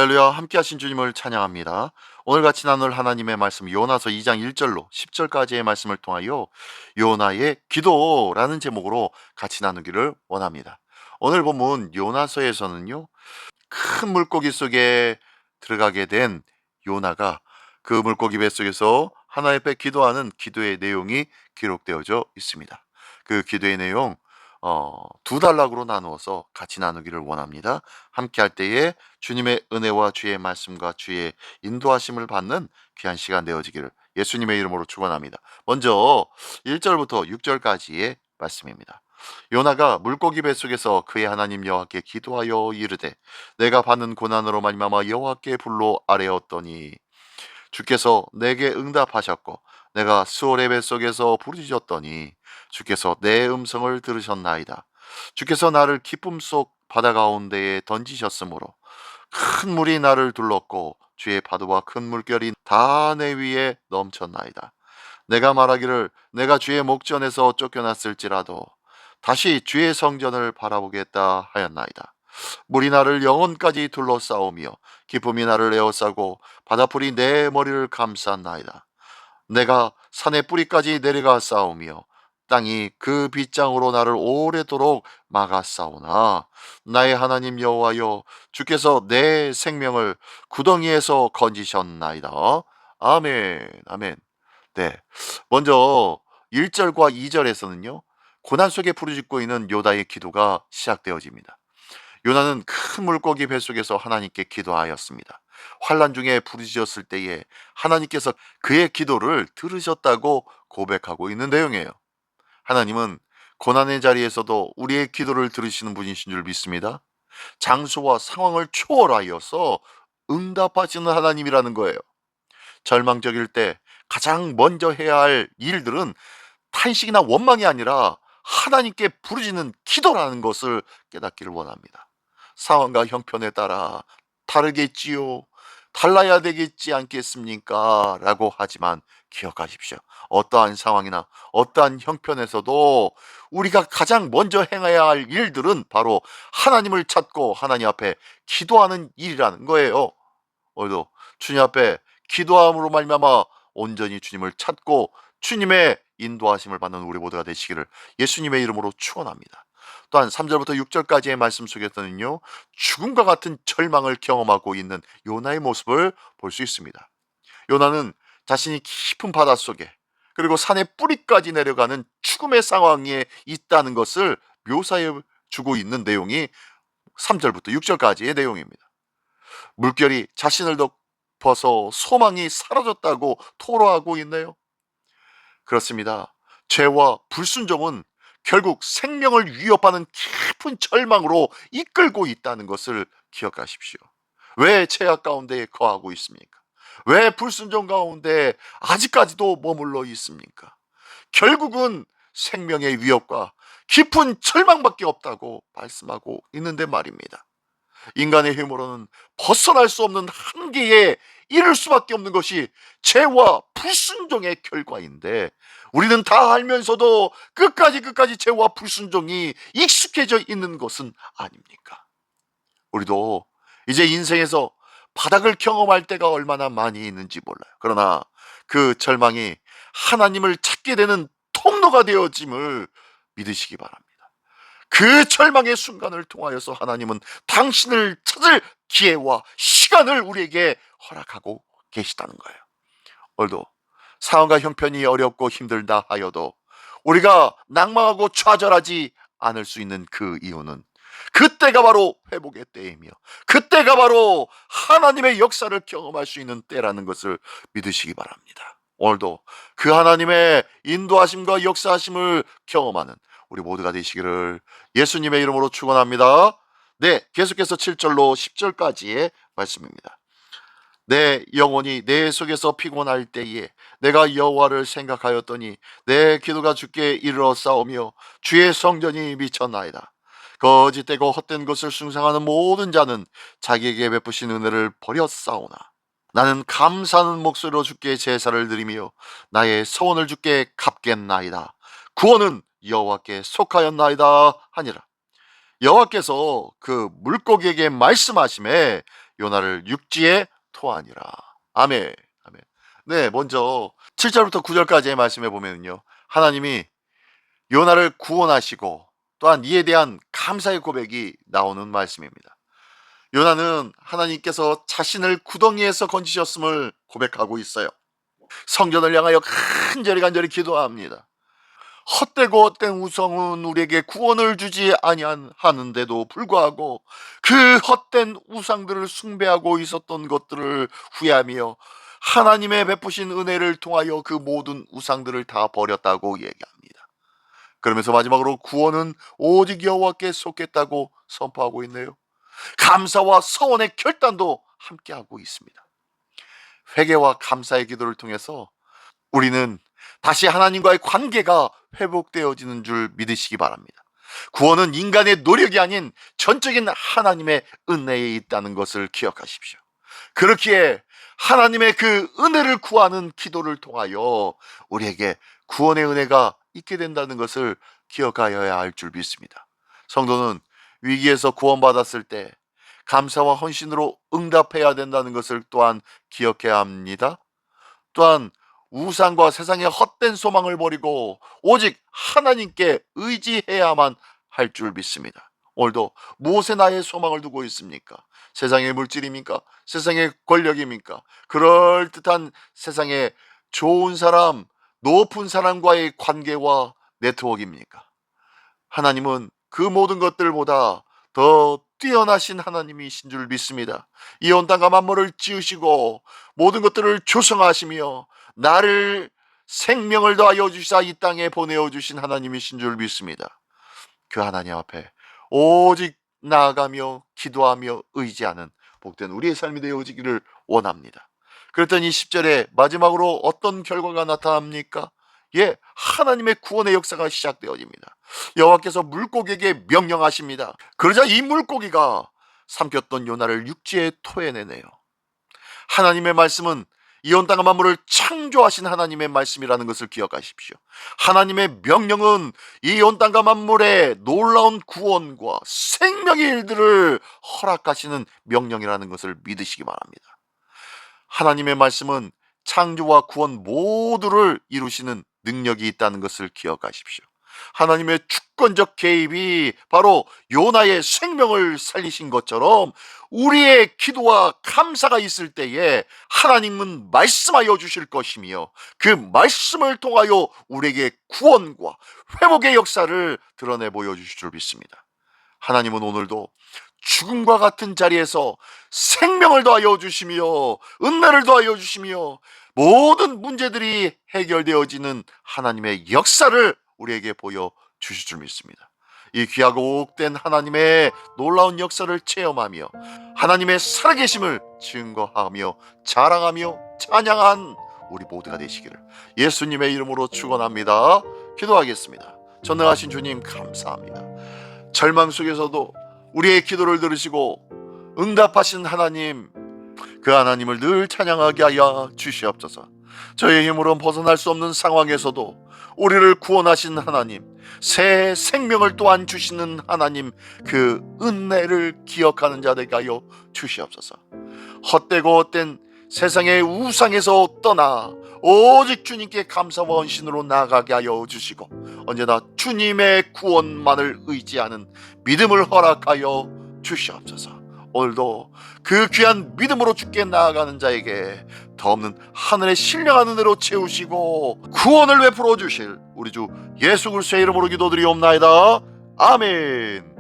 할렐루야, 함께 하신 주님을 찬양합니다. 오늘 같이 나눌 하나님의 말씀 요나서 2장 1절로 10절까지의 말씀을 통하여 요나의 기도라는 제목으로 같이 나누기를 원합니다. 오늘 본문 요나서에서는요, 큰 물고기 속에 들어가게 된 요나가 그 물고기 뱃속에서 하나님 앞에 기도하는 기도의 내용이 기록되어져 있습니다. 그 기도의 내용 두 단락으로 나누어서 같이 나누기를 원합니다. 함께 할 때에 주님의 은혜와 주의 말씀과 주의 인도하심을 받는 귀한 시간 되어지기를 예수님의 이름으로 축원합니다. 먼저 1절부터 6절까지의 말씀입니다. 요나가 물고기 뱃속에서 그의 하나님 여호와께 기도하여 이르되 내가 받는 고난으로 말미암아 여호와께 불로 아뢰었더니 주께서 내게 응답하셨고 내가 수월의 뱃속에서 부르짖었더니 주께서 내 음성을 들으셨나이다. 주께서 나를 기쁨 속 바다 가운데에 던지셨으므로 큰 물이 나를 둘렀고 주의 파도와 큰 물결이 다 내 위에 넘쳤나이다. 내가 말하기를 내가 주의 목전에서 쫓겨났을지라도 다시 주의 성전을 바라보겠다 하였나이다. 물이 나를 영혼까지 둘러싸우며 기쁨이 나를 에워싸고 바다풀이 내 머리를 감쌌나이다. 내가 산의 뿌리까지 내려가 싸우며 땅이 그 빗장으로 나를 오래도록 막아 싸우나 나의 하나님 여호와여 주께서 내 생명을 구덩이에서 건지셨나이다. 아멘 아멘. 네, 먼저 1절과 2절에서는요 고난 속에 부르짖고 있는 요나의 기도가 시작되어집니다. 요나는 큰 물고기 뱃속에서 하나님께 기도하였습니다. 환난 중에 부르짖었을 때에 하나님께서 그의 기도를 들으셨다고 고백하고 있는 내용이에요. 하나님은 고난의 자리에서도 우리의 기도를 들으시는 분이신 줄 믿습니다. 장소와 상황을 초월하여서 응답하시는 하나님이라는 거예요. 절망적일 때 가장 먼저 해야 할 일들은 탄식이나 원망이 아니라 하나님께 부르짖는 기도라는 것을 깨닫기를 원합니다. 상황과 형편에 따라 다르겠지요. 달라야 되겠지 않겠습니까? 라고 하지만 기억하십시오. 어떠한 상황이나 어떠한 형편에서도 우리가 가장 먼저 행해야 할 일들은 바로 하나님을 찾고 하나님 앞에 기도하는 일이라는 거예요. 오늘도 주님 앞에 기도함으로 말미암아 온전히 주님을 찾고 주님의 인도하심을 받는 우리 모두가 되시기를 예수님의 이름으로 축원합니다. 또한 3절부터 6절까지의 말씀 속에서는요 죽음과 같은 절망을 경험하고 있는 요나의 모습을 볼 수 있습니다. 요나는 자신이 깊은 바닷속에 그리고 산의 뿌리까지 내려가는 죽음의 상황에 있다는 것을 묘사해 주고 있는 내용이 3절부터 6절까지의 내용입니다. 물결이 자신을 덮어서 소망이 사라졌다고 토로하고 있네요. 그렇습니다. 죄와 불순종은 결국 생명을 위협하는 깊은 절망으로 이끌고 있다는 것을 기억하십시오. 왜 죄악 가운데 거하고 있습니까? 왜 불순종 가운데 아직까지도 머물러 있습니까? 결국은 생명의 위협과 깊은 절망밖에 없다고 말씀하고 있는데 말입니다. 인간의 힘으로는 벗어날 수 없는 한계에 이를 수밖에 없는 것이 죄와 불순종의 결과인데 우리는 다 알면서도 끝까지 죄와 불순종이 익숙해져 있는 것은 아닙니까? 우리도 이제 인생에서 바닥을 경험할 때가 얼마나 많이 있는지 몰라요. 그러나 그 절망이 하나님을 찾게 되는 통로가 되어짐을 믿으시기 바랍니다. 그 절망의 순간을 통하여서 하나님은 당신을 찾을 기회와 시간을 우리에게 허락하고 계시다는 거예요. 오늘도 상황과 형편이 어렵고 힘들다 하여도 우리가 낭망하고 좌절하지 않을 수 있는 그 이유는 그때가 바로 회복의 때이며 그때가 바로 하나님의 역사를 경험할 수 있는 때라는 것을 믿으시기 바랍니다. 오늘도 그 하나님의 인도하심과 역사하심을 경험하는 우리 모두가 되시기를 예수님의 이름으로 축원합니다. 네, 계속해서 7절로 10절까지의 말씀입니다. 내 영혼이 내 속에서 피곤할 때에 내가 여호와를 생각하였더니 내 기도가 주께 이르러 싸우며 주의 성전이 미쳤나이다. 거짓되고 헛된 것을 숭상하는 모든 자는 자기에게 베푸신 은혜를 버렸사오나 나는 감사하는 목소리로 주께 제사를 드리며 나의 소원을 주께 갚겠나이다. 구원은 여호와께 속하였나이다 하니라. 여호와께서 그 물고기에게 말씀하심에 요나를 육지에 토하니라. 아멘. 아멘. 네, 먼저 7절부터 9절까지의 말씀에 보면요, 하나님이 요나를 구원하시고 또한 이에 대한 감사의 고백이 나오는 말씀입니다. 요나는 하나님께서 자신을 구덩이에서 건지셨음을 고백하고 있어요. 성전을 향하여 간절히 기도합니다. 헛되고 헛된 우상은 우리에게 구원을 주지 아니하는데도 불구하고 그 헛된 우상들을 숭배하고 있었던 것들을 후회하며 하나님의 베푸신 은혜를 통하여 그 모든 우상들을 다 버렸다고 얘기합니다. 그러면서 마지막으로 구원은 오직 여호와께 속했다고 선포하고 있네요. 감사와 서원의 결단도 함께하고 있습니다. 회개와 감사의 기도를 통해서 우리는 다시 하나님과의 관계가 회복되어지는 줄 믿으시기 바랍니다. 구원은 인간의 노력이 아닌 전적인 하나님의 은혜에 있다는 것을 기억하십시오. 그렇기에 하나님의 그 은혜를 구하는 기도를 통하여 우리에게 구원의 은혜가 있게 된다는 것을 기억하여야 할 줄 믿습니다. 성도는 위기에서 구원받았을 때 감사와 헌신으로 응답해야 된다는 것을 또한 기억해야 합니다. 또한 우상과 세상의 헛된 소망을 버리고 오직 하나님께 의지해야만 할 줄 믿습니다. 오늘도 무엇에 나의 소망을 두고 있습니까? 세상의 물질입니까? 세상의 권력입니까? 그럴듯한 세상의 좋은 사람, 높은 사람과의 관계와 네트워크입니까? 하나님은 그 모든 것들보다 더 뛰어나신 하나님이신 줄 믿습니다. 이 온 땅과 만물을 지으시고 모든 것들을 조성하시며 나를 생명을 더하여 주시사 이 땅에 보내어 주신 하나님이신 줄 믿습니다. 그 하나님 앞에 오직 나아가며 기도하며 의지하는 복된 우리의 삶이 되어지기를 원합니다. 그랬더니 10절에 마지막으로 어떤 결과가 나타납니까? 예, 하나님의 구원의 역사가 시작되어집니다. 여호와께서 물고기에게 명령하십니다. 그러자 이 물고기가 삼켰던 요나를 육지에 토해내네요. 하나님의 말씀은 이 온 땅과 만물을 창조하신 하나님의 말씀이라는 것을 기억하십시오. 하나님의 명령은 이 온 땅과 만물의 놀라운 구원과 생명의 일들을 허락하시는 명령이라는 것을 믿으시기 바랍니다. 하나님의 말씀은 창조와 구원 모두를 이루시는 능력이 있다는 것을 기억하십시오. 하나님의 주권적 개입이 바로 요나의 생명을 살리신 것처럼 우리의 기도와 감사가 있을 때에 하나님은 말씀하여 주실 것이며 그 말씀을 통하여 우리에게 구원과 회복의 역사를 드러내 보여주실 줄 믿습니다. 하나님은 오늘도 죽음과 같은 자리에서 생명을 더하여 주시며 은혜를 더하여 주시며 모든 문제들이 해결되어지는 하나님의 역사를 우리에게 보여주실 줄 믿습니다. 이 귀하고 옥된 하나님의 놀라운 역사를 체험하며 하나님의 살아계심을 증거하며 자랑하며 찬양한 우리 모두가 되시기를 예수님의 이름으로 축원합니다. 기도하겠습니다. 전능하신 주님 감사합니다. 절망 속에서도 우리의 기도를 들으시고 응답하신 하나님, 그 하나님을 늘 찬양하게 하여 주시옵소서. 저의 힘으로는 벗어날 수 없는 상황에서도 우리를 구원하신 하나님, 새 생명을 또한 주시는 하나님, 그 은혜를 기억하는 자들에게 하여 주시옵소서. 헛되고 헛된 세상의 우상에서 떠나 오직 주님께 감사와 헌신으로 나아가게 하여 주시고 언제나 주님의 구원만을 의지하는 믿음을 허락하여 주시옵소서. 오늘도 그 귀한 믿음으로 주께 나아가는 자에게 더없는 하늘의 신령한 은혜로 채우시고 구원을 베풀어 주실 우리 주 예수 그리스도의 이름으로 기도드리옵나이다. 아멘.